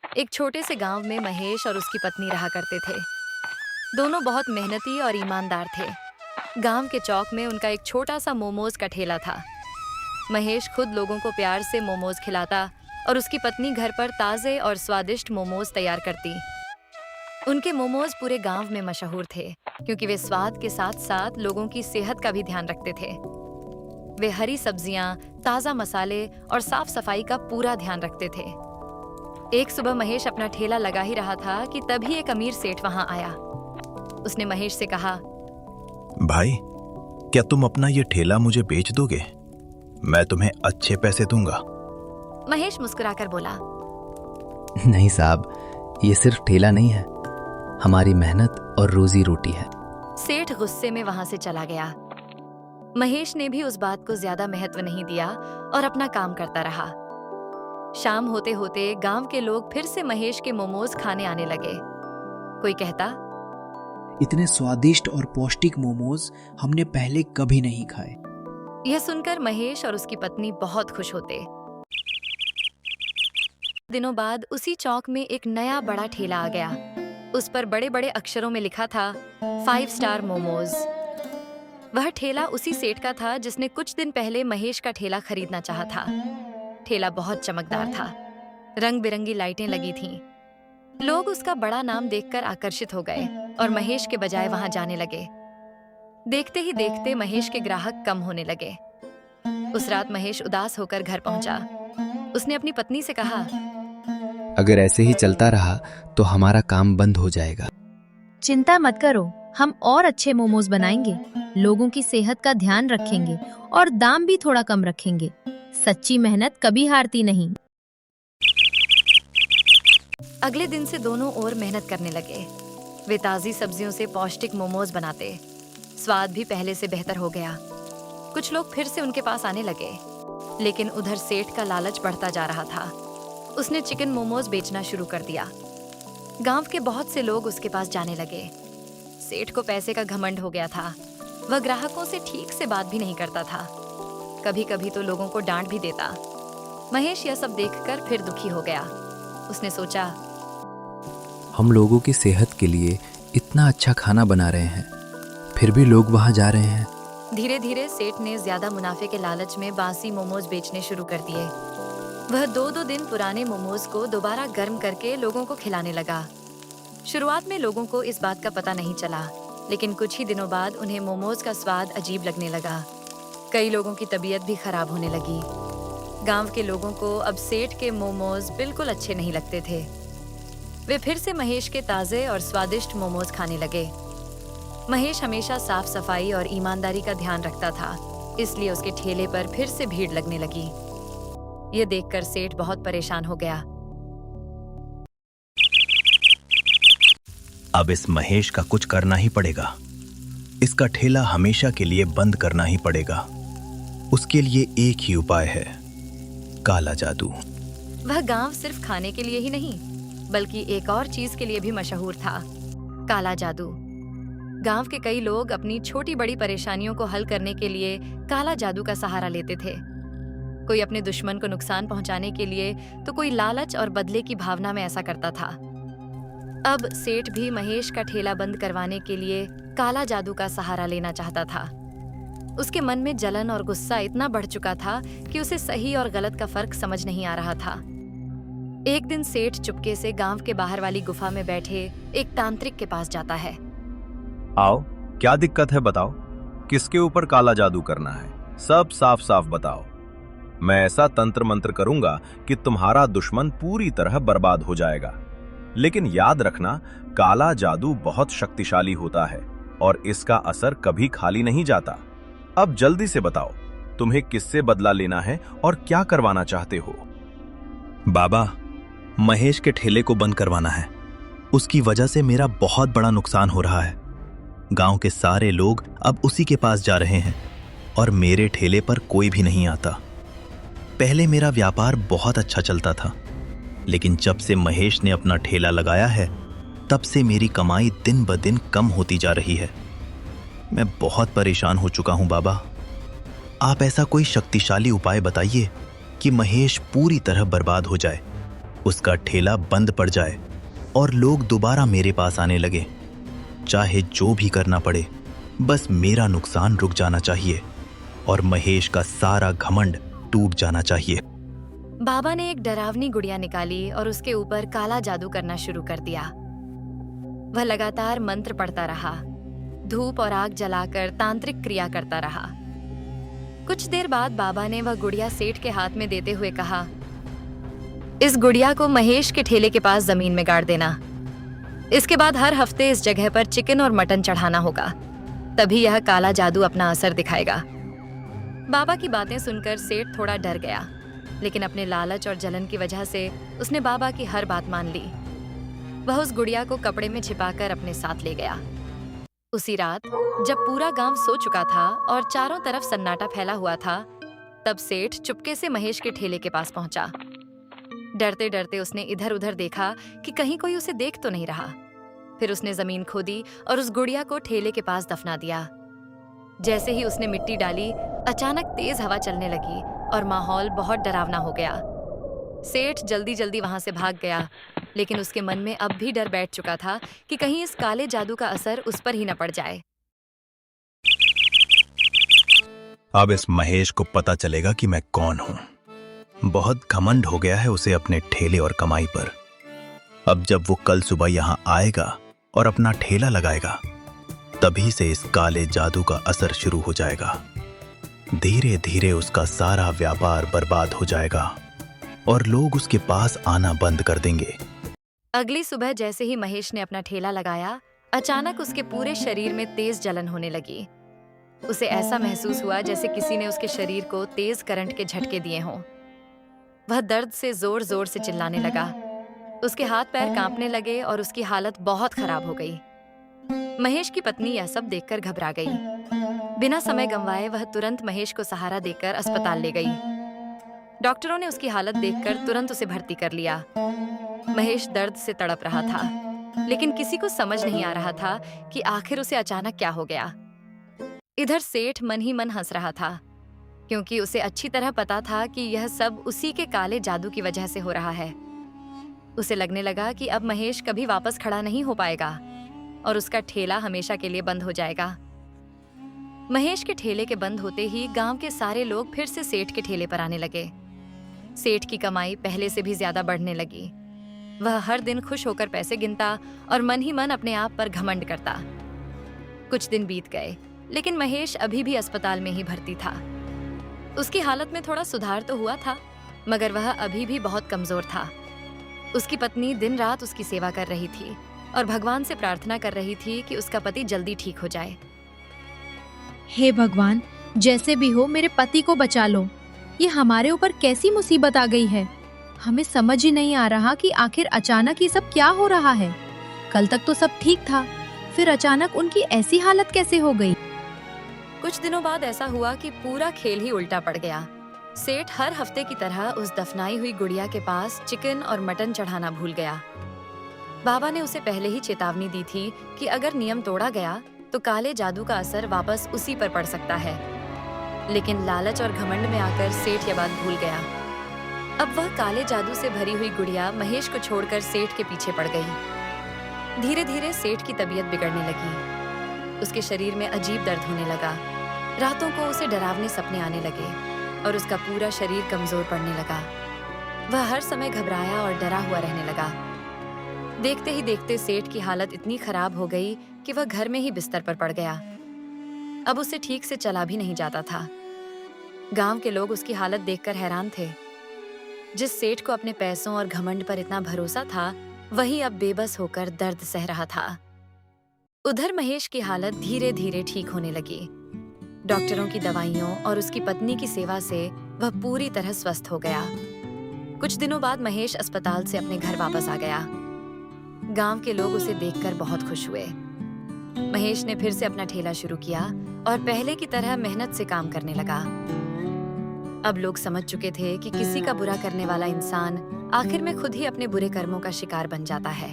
एक छोटे से गांव में महेश और उसकी पत्नी रहा करते थे। दोनों बहुत मेहनती और ईमानदार थे। गांव के चौक में उनका एक छोटा सा मोमोज का ठेला था। महेश खुद लोगों को प्यार से मोमोज खिलाता और उसकी पत्नी घर पर ताज़े और स्वादिष्ट मोमोज तैयार करती। उनके मोमोज पूरे गांव में मशहूर थे क्योंकि वे स्वाद के साथ साथ लोगों की सेहत का भी ध्यान रखते थे। वे हरी सब्जियां, ताज़ा मसाले और साफ सफाई का पूरा ध्यान रखते थे। एक सुबह महेश अपना ठेला लगा ही रहा था कि तभी एक अमीर सेठ वहां आया। उसने महेश से कहा, भाई, क्या तुम अपना ये ठेला मुझे बेच दोगे? मैं तुम्हें अच्छे पैसे दूंगा। महेश मुस्कुराकर बोला, नहीं साहब, ये सिर्फ ठेला नहीं है, हमारी मेहनत और रोजी रोटी है। सेठ गुस्से में वहां से चला गया। महेश ने भी उस बात को ज्यादा महत्व नहीं दिया और अपना काम करता रहा। शाम होते होते गांव के लोग फिर से महेश के मोमोज खाने आने लगे। कोई कहता, इतने स्वादिष्ट और पौष्टिक मोमोज हमने पहले कभी नहीं खाए। यह सुनकर महेश और उसकी पत्नी बहुत खुश होते। दिनों बाद उसी चौक में एक नया बड़ा ठेला आ गया। उस पर बड़े बड़े अक्षरों में लिखा था 5 स्टार मोमोज। वह ठेला उसी सेठ का था जिसने कुछ दिन पहले महेश का ठेला खरीदना चाहा था। ठेला बहुत चमकदार था, रंग बिरंगी लाइटें लगी थीं। लोग उसका बड़ा नाम देखकर आकर्षित हो गए और महेश के बजाय वहां जाने लगे। देखते ही देखते महेश के ग्राहक कम होने लगे। उस रात महेश उदास होकर घर पहुंचा। उसने अपनी पत्नी से कहा, अगर ऐसे ही चलता रहा तो हमारा काम बंद हो जाएगा। चिंता मत करो, हम और अच्छे मोमोज बनाएंगे, लोगों की सेहत का ध्यान रखेंगे और दाम भी थोड़ा कम रखेंगे। सच्ची मेहनत कभी हारती नहीं। अगले दिन से दोनों और मेहनत करने लगे। वे ताज़ी सब्जियों से पौष्टिक मोमोज बनाते। स्वाद भी पहले से बेहतर हो गया। कुछ लोग फिर से उनके पास आने लगे, लेकिन उधर सेठ का लालच बढ़ता जा रहा था। उसने चिकन मोमोज बेचना शुरू कर दिया। गांव के बहुत से लोग उसके पास जाने लगे। सेठ को पैसे का घमंड हो गया था। वह ग्राहकों से ठीक से बात भी नहीं करता था। कभी कभी तो लोगों को डांट भी देता। महेश यह सब देखकर फिर दुखी हो गया। उसने सोचा, हम लोगों की सेहत के लिए इतना अच्छा खाना बना रहे हैं, फिर भी लोग वहां जा रहे हैं। धीरे धीरे सेठ ने ज्यादा मुनाफे के लालच में बासी मोमोज बेचने शुरू कर दिए। वह 2-2 दिन पुराने मोमोज को दोबारा गर्म करके लोगों को खिलाने लगा। शुरुआत में लोगों को इस बात का पता नहीं चला, लेकिन कुछ ही दिनों बाद उन्हें मोमोज का स्वाद अजीब लगने लगा। कई लोगों की तबीयत भी खराब होने लगी। गांव के लोगों को अब सेठ के मोमोज बिल्कुल अच्छे नहीं लगते थे। वे फिर से महेश के ताज़े और स्वादिष्ट मोमोज खाने लगे। महेश हमेशा साफ सफाई और ईमानदारी का ध्यान रखता था, इसलिए उसके ठेले पर फिर से भीड़ लगने लगी। यह देखकर सेठ बहुत परेशान हो गया। अब इस महेश का कुछ करना ही पड़ेगा। इसका ठेला हमेशा के लिए बंद करना ही पड़ेगा। उसके लिए एक ही उपाय है, काला जादू। वह गांव सिर्फ खाने के लिए ही नहीं, बल्कि एक और चीज के लिए भी मशहूर था, काला जादू। गांव के कई लोग अपनी छोटी बड़ी परेशानियों को हल करने के लिए काला जादू का सहारा लेते थे। कोई अपने दुश्मन को नुकसान पहुंचाने के लिए, तो कोई लालच और बदले की भावना में ऐसा करता था। अब सेठ भी महेश का ठेला बंद करवाने के लिए काला जादू का सहारा लेना चाहता था। उसके मन में जलन और गुस्सा इतना बढ़ चुका था कि उसे सही और गलत का फर्क समझ नहीं आ रहा था। एक दिन सेठ चुपके से गांव के बाहर वाली गुफा में बैठे एक तांत्रिक के पास जाता है। आओ, क्या दिक्कत है बताओ। किसके ऊपर काला जादू करना है, सब साफ साफ बताओ। मैं ऐसा तंत्र मंत्र करूंगा कि तुम्हारा दुश्मन पूरी तरह बर्बाद हो जाएगा। लेकिन याद रखना, काला जादू बहुत शक्तिशाली होता है और इसका असर कभी खाली नहीं जाता। अब जल्दी से बताओ, तुम्हें किससे बदला लेना है और क्या करवाना चाहते हो? बाबा, महेश के ठेले को बंद करवाना है। उसकी वजह से मेरा बहुत बड़ा नुकसान हो रहा है। गांव के सारे लोग अब उसी के पास जा रहे हैं और मेरे ठेले पर कोई भी नहीं आता। पहले मेरा व्यापार बहुत अच्छा चलता था, लेकिन जब से महेश ने अपना ठेला लगाया है, तब से मेरी कमाई दिन ब दिन कम होती जा रही है। मैं बहुत परेशान हो चुका हूं बाबा। आप ऐसा कोई शक्तिशाली उपाय बताइए कि महेश पूरी तरह बर्बाद हो जाए, उसका ठेला बंद पड़ जाए और लोग दोबारा मेरे पास आने लगे। चाहे जो भी करना पड़े, बस मेरा नुकसान रुक जाना चाहिए और महेश का सारा घमंड टूट जाना चाहिए। बाबा ने एक डरावनी गुड़िया निकाली और उसके ऊपर काला जादू करना शुरू कर दिया। वह लगातार मंत्र पढ़ता रहा, धूप और आग जलाकर तांत्रिक क्रिया करता रहा। कुछ देर बाद बाबा ने वह गुड़िया सेठ के हाथ में देते हुए कहा, इस गुड़िया को महेश के ठेले के पास जमीन में गाड़ देना। इसके बाद हर हफ्ते इस जगह पर चिकन और मटन चढ़ाना होगा, तभी यह काला जादू अपना असर दिखाएगा। बाबा की बातें सुनकर सेठ थोड़ा डर गया, लेकिन अपने लालच और जलन की वजह से उसने बाबा की हर बात मान ली। वह उस गुड़िया को कपड़े में छिपाकर अपने साथ ले गया। उसी रात जब पूरा गांव सो चुका था और चारों तरफ सन्नाटा फैला हुआ था, तब सेठ चुपके से महेश के ठेले के पास पहुंचा। डरते डरते उसने इधर उधर देखा कि कहीं कोई उसे देख तो नहीं रहा। फिर उसने जमीन खोदी और उस गुड़िया को ठेले के पास दफना दिया। जैसे ही उसने मिट्टी डाली, अचानक तेज हवा चलने लगी और माहौल बहुत डरावना हो गया। सेठ जल्दी जल्दी वहां से भाग गया, लेकिन उसके मन में अब भी डर बैठ चुका था कि कहीं इस काले जादू का असर उस पर ही न पड़ जाए। अब इस महेश को पता चलेगा कि मैं कौन हूं। बहुत घमंड हो गया है उसे अपने ठेले और कमाई पर। अब जब वो कल सुबह यहां आएगा और अपना ठेला लगाएगा, तभी से इस काले जादू का असर शुरू हो जाएगा। धीरे धीरे उसका सारा व्यापार बर्बाद हो जाएगा और लोग उसके पास आना बंद कर देंगे। अगली सुबह जैसे ही महेश ने अपना ठेला लगाया, अचानक उसके पूरे शरीर में तेज जलन होने लगी। उसे ऐसा महसूस हुआ जैसे किसी ने उसके शरीर को तेज करंट के झटके दिए हों। वह दर्द से जोर जोर से चिल्लाने लगा। उसके हाथ पैर कांपने लगे और उसकी हालत बहुत खराब हो गई। महेश की पत्नी यह सब देखकर घबरा गई। बिना समय गंवाए वह तुरंत महेश को सहारा देकर अस्पताल ले गई। डॉक्टरों ने उसकी हालत देखकर तुरंत उसे भर्ती कर लिया। महेश दर्द से तड़प रहा था, लेकिन किसी को समझ नहीं आ रहा था कि आखिर उसे अचानक क्या हो गया। इधर सेठ मन ही मन हंस रहा था, क्योंकि उसे अच्छी तरह पता था कि यह सब उसी के काले जादू की वजह से हो रहा है। उसे लगने लगा कि अब महेश कभी वापस खड़ा नहीं हो पाएगा और उसका ठेला हमेशा के लिए बंद हो जाएगा। महेश के ठेले के बंद होते ही गांव के सारे लोग फिर से सेठ के ठेले पर आने लगे। सेठ की कमाई पहले से भी ज्यादा बढ़ने लगी। वह हर दिन खुश होकर पैसे गिनता और मन ही मन अपने आप पर घमंड करता। कुछ दिन बीत गए, लेकिन महेश अभी भी अस्पताल में ही भर्ती था। उसकी हालत में थोड़ा सुधार तो हुआ था, मगर वह अभी भी बहुत कमजोर था। उसकी पत्नी दिन रात उसकी सेवा कर रही थी और भगवान से प्रार्थना कर रही थी कि उसका पति जल्दी ठीक हो जाए। हे भगवान, जैसे भी हो मेरे पति को बचा लो। ये हमारे ऊपर कैसी मुसीबत आ गई है। हमें समझ ही नहीं आ रहा कि आखिर अचानक ये सब क्या हो रहा है। कल तक तो सब ठीक था, फिर अचानक उनकी ऐसी हालत कैसे हो गई। कुछ दिनों बाद ऐसा हुआ कि पूरा खेल ही उल्टा पड़ गया। सेठ हर हफ्ते की तरह उस दफनाई हुई गुड़िया के पास चिकन और मटन चढ़ाना भूल गया। बाबा ने उसे पहले ही चेतावनी दी थी कि अगर नियम तोड़ा गया तो काले जादू का असर वापस उसी पर पड़ सकता है। लेकिन लालच और घमंड में आकर सेठ यह बात भूल गया। अब वह काले जादू से भरी हुई गुड़िया महेश को छोड़कर सेठ के पीछे पड़ गई। धीरे धीरे सेठ की तबीयत बिगड़ने लगी। उसके शरीर में अजीब दर्द होने लगा। रातों को उसे डरावने सपने आने लगे और उसका पूरा शरीर कमजोर पड़ने लगा। वह हर समय घबराया और डरा हुआ रहने लगा। देखते ही देखते सेठ की हालत इतनी खराब हो गई कि वह घर में ही बिस्तर पर पड़ गया। अब उसे ठीक से चला भी नहीं जाता था। गांव के लोग उसकी हालत देखकर हैरान थे। जिस सेठ को अपने पैसों और घमंड पर इतना भरोसा था, वही अब बेबस होकर दर्द सह रहा था। उधर महेश की हालत धीरे धीरे ठीक होने लगी। डॉक्टरों की दवाइयों और उसकी पत्नी की सेवा से वह पूरी तरह स्वस्थ हो गया। कुछ दिनों बाद महेश अस्पताल से अपने घर वापस आ गया। गांव के लोग उसे देखकर बहुत खुश हुए। महेश ने फिर से अपना ठेला शुरू किया और पहले की तरह मेहनत से काम करने लगा। अब लोग समझ चुके थे कि किसी का बुरा करने वाला इंसान आखिर में खुद ही अपने बुरे कर्मों का शिकार बन जाता है।